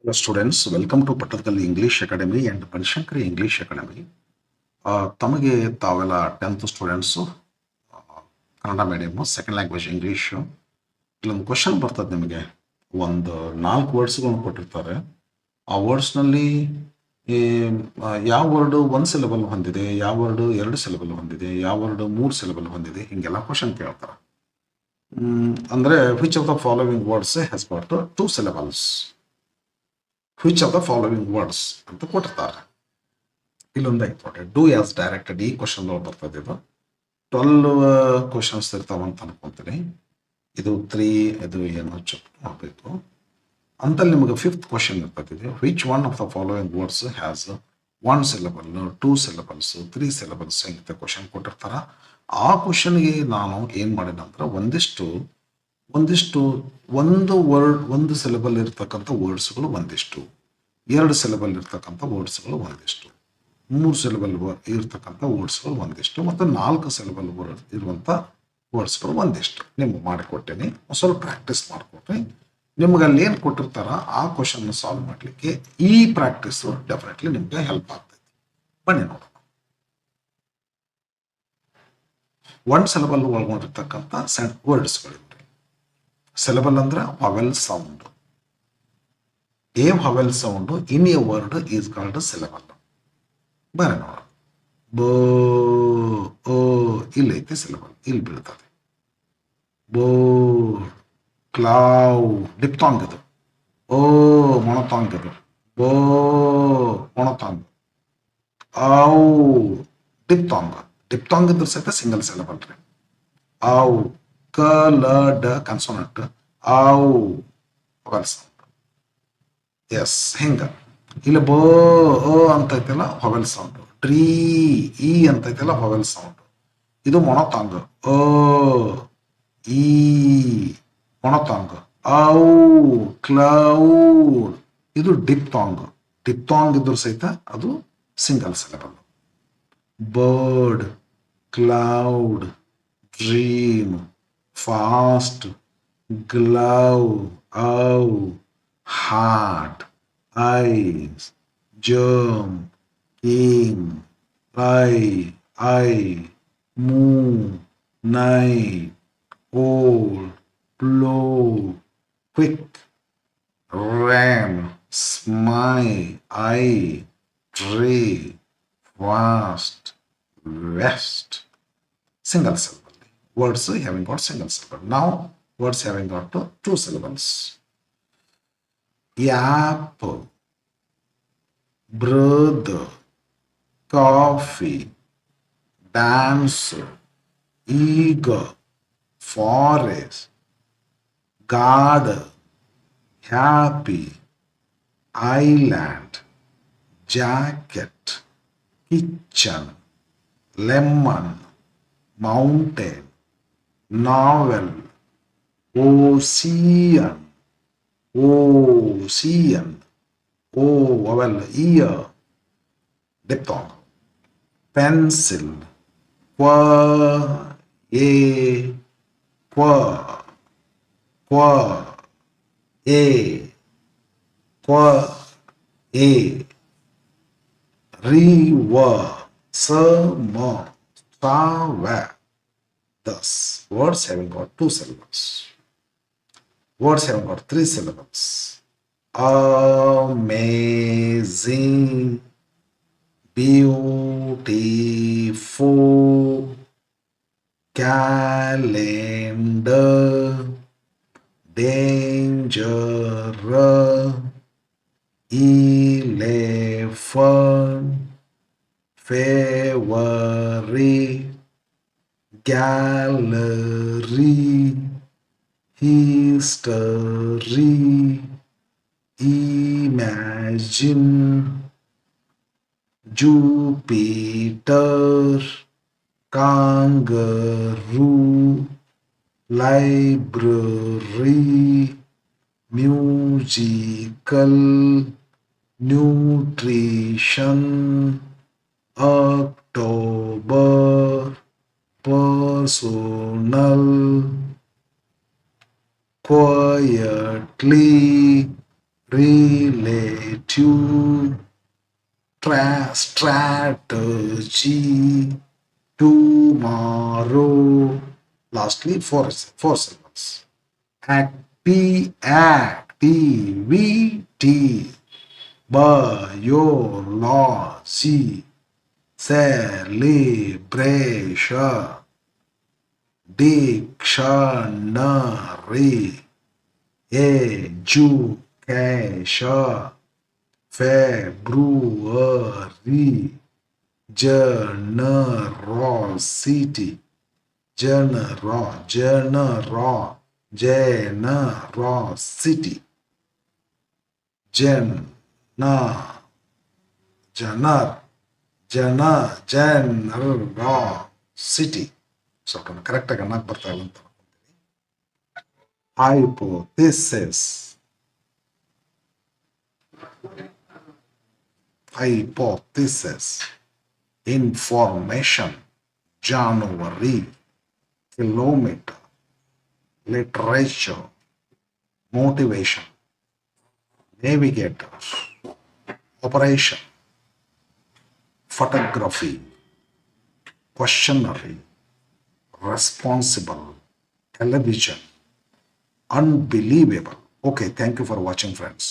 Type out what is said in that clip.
Hello students, welcome to Pattathkalli English Academy and Panshankari English Academy. ತಮಗೆ ತಾವೆಲ್ಲ 10th students Kannada medium second language English. ಇಲ್ಲೊಂದು question ಬರ್ತದೆ ನಿಮಗೆ. ಒಂದು 4 ವರ್ಡ್ಸ್ಗಳನ್ನು ಕೊಟ್ಟಿರ್ತಾರೆ. ಆ ವರ್ಡ್ಸ್ನಲ್ಲಿ ಯಾವ ವರ್ಡು 1 ಸಿಲೆಬಲ್ ಹೊಂದಿದೆ, ಯಾವ ವರ್ಡು 2 ಸಿಲೆಬಲ್ ಹೊಂದಿದೆ, ಯಾವ ವರ್ಡು 3 ಸಿಲೆಬಲ್ ಹೊಂದಿದೆ, ಹಿಂಗೆಲ್ಲ ಕ್ವಶನ್ ಕೇಳ್ತಾರೆ. ಅಂದರೆ which of the following words has got 2 syllables, which of the following words ಅಂತ ಕೊಟ್ಟಿರ್ತಾರೆ. ಇಲ್ಲೊಂದು ಇಂಪಾರ್ಟೆಂಟ್ ಡೂ ಆಸ್ ಡೈರೆಕ್ಟೆಡ್. ಈ ಕ್ವಶನ್ ಬರ್ತದೆ. ಇದು 12 ಕ್ವಶನ್ಸ್ ಇರ್ತಾವಂತ ಅನ್ಕೊಂತೀನಿ. ಇದು 3 ಇದು ಏನು ಚೆಕ್ ಮಾಡಬೇಕು ಅಂತಲ್ಲಿ ನಿಮಗೆ 5th ಕ್ವಶನ್ ಇರ್ತದೆ. Which one of the following words has 1 syllable, 2 syllables, 3 syllables ಅಂತ ಕ್ವಶನ್ ಕೊಟ್ಟಿರ್ತಾರ. ಆ ಕ್ವಶನ್ಗೆ ನಾನು ಏನು ಮಾಡಿದೆ ಅಂದ್ರೆ ಒಂದಿಷ್ಟು ಒಂದು ವರ್ಡ್ 1 ಸಿಲೆಬಲ್ ಇರ್ತಕ್ಕಂಥ ವರ್ಡ್ಸ್ಗಳು ಒಂದಿಷ್ಟು, 2 ಸಿಲೆಬಲ್ ಇರ್ತಕ್ಕಂಥ ವರ್ಡ್ಸ್ಗಳು ಒಂದಿಷ್ಟು, 3 ಸಿಲೆಬಲ್ ಇರ್ತಕ್ಕಂಥ ವರ್ಡ್ಸ್ಗಳು ಒಂದಿಷ್ಟು, ಮತ್ತು 4 ಸಿಲೆಬಲ್ ಇರುವಂಥ ವರ್ಡ್ಸ್ಗಳು ಒಂದಿಷ್ಟು ನಿಮ್ಗೆ ಮಾಡಿಕೊಟ್ಟೇನೆ. ಸ್ವಲ್ಪ ಪ್ರಾಕ್ಟೀಸ್ ಮಾಡಿಕೊಟ್ರೆ ನಿಮ್ಗೆ ಅಲ್ಲಿ ಏನು ಕೊಟ್ಟಿರ್ತಾರ ಆ ಕ್ವಶನ್ ಸಾಲ್ವ್ ಮಾಡಲಿಕ್ಕೆ ಈ ಪ್ರಾಕ್ಟೀಸು ಡೆಫಿನೆಟ್ಲಿ ನಿಮ್ಗೆ ಹೆಲ್ಪ್ ಆಗ್ತೈತಿ. ಬನ್ನಿ ನೋಡೋಣ. 1 ಸಿಲೆಬಲ್ ಒಳಗೊಂಡಿರ್ತಕ್ಕಂಥ ವರ್ಡ್ಸ್ಗಳಿವೆ. ಸಿಲೆಬಲ್ ಅಂದ್ರೆ vowel sound. A vowel sound in a word is called syllable. ಬರ ನೋಡ, ಬೋ ಓ ಇಲ್ಲೈತೆ ಸಿಲೆಬಲ್, ಇಲ್ಲಿ ಬೀಳ್ತದೆ. ಬೋ ಕ್ಲಾವ್ ಡಿಪ್ತಾಂಗ್ ಇದು. ಓ ಮೊಣತಾಂಗ್ ಇದು. ಬೋ ಮೊಣತಾಂಗ್. ಔ ಡಿಪ್ತಾಂಗ್. ಡಿಪ್ತಾಂಗ್ ಇದ್ರ ಸಹಿತ ಸಿಂಗಲ್ ಸಿಲೆಬಲ್ ರೀ. ಔ ಡ ಕನ್ಸೋನೆಂಟ್. ಔ ವವೆಲ್ ಸೌಂಡ್. ಎಸ್ ಹಿಂಗ. ಇಲ್ಲಿ ಬೋ ಅಂತ ಐತಲ್ಲ ವವೆಲ್ ಸೌಂಡ್. ಟ್ರೀ ಇ ಅಂತ ಐತಲ್ಲ ವವೆಲ್ ಸೌಂಡ್. ಇದು ಮೊಣತಾಂಗ್. ಓ ಈ ಮೊಣತಾಂಗ್. ಔ ಕ್ಲೌಡ್. ಇದು ಡಿಪ್ತಾಂಗ್. ಡಿಪ್ತಾಂಗ್ ಇದ್ರು ಸಹಿತ ಅದು single syllable. Bird, cloud, dream, fast, glow, ಔ, heart, eyes, germ, king, eye, moon, night, old, blow, quick, ram, smile, eye, tree, fast, west. Single syllable. Words having got single syllable. Now words having got 2 syllables. Apple, brother, coffee, dancer, eager, forest, garden, happy, island, jacket, kitchen, lemon, mountain, novel, ocean, ocean, o vowel ear, diphthong. Pencil, qua, a, qua, a, qua, a, river, summer, sawa. Thus, words having got 2 syllables. Words have got 3 syllables. Amazing, beautiful, calendar, dangerous, elephant, favorite, gallery, history, imagine, Jupiter, kangaroo, library, musical, nutrition, October, personal, quietly, relative strategy, tomorrow. Lastly, four syllables. Activity, biology, celebration, dictionary, education, February, generosity, generosity, gen, na, gener, generosity. ಸ್ವಲ್ಪ ಕರೆಕ್ಟಾಗಿ ಅನ್ನಕ್ಕೆ ಬರ್ತಾ ಇಲ್ಲ ಅಂತ. Hypothesis, hypothesis, information, January, kilometer, literature, motivation, navigator, operation, photography, questionnaire, responsible, television, unbelievable. Okay, thank you for watching, friends.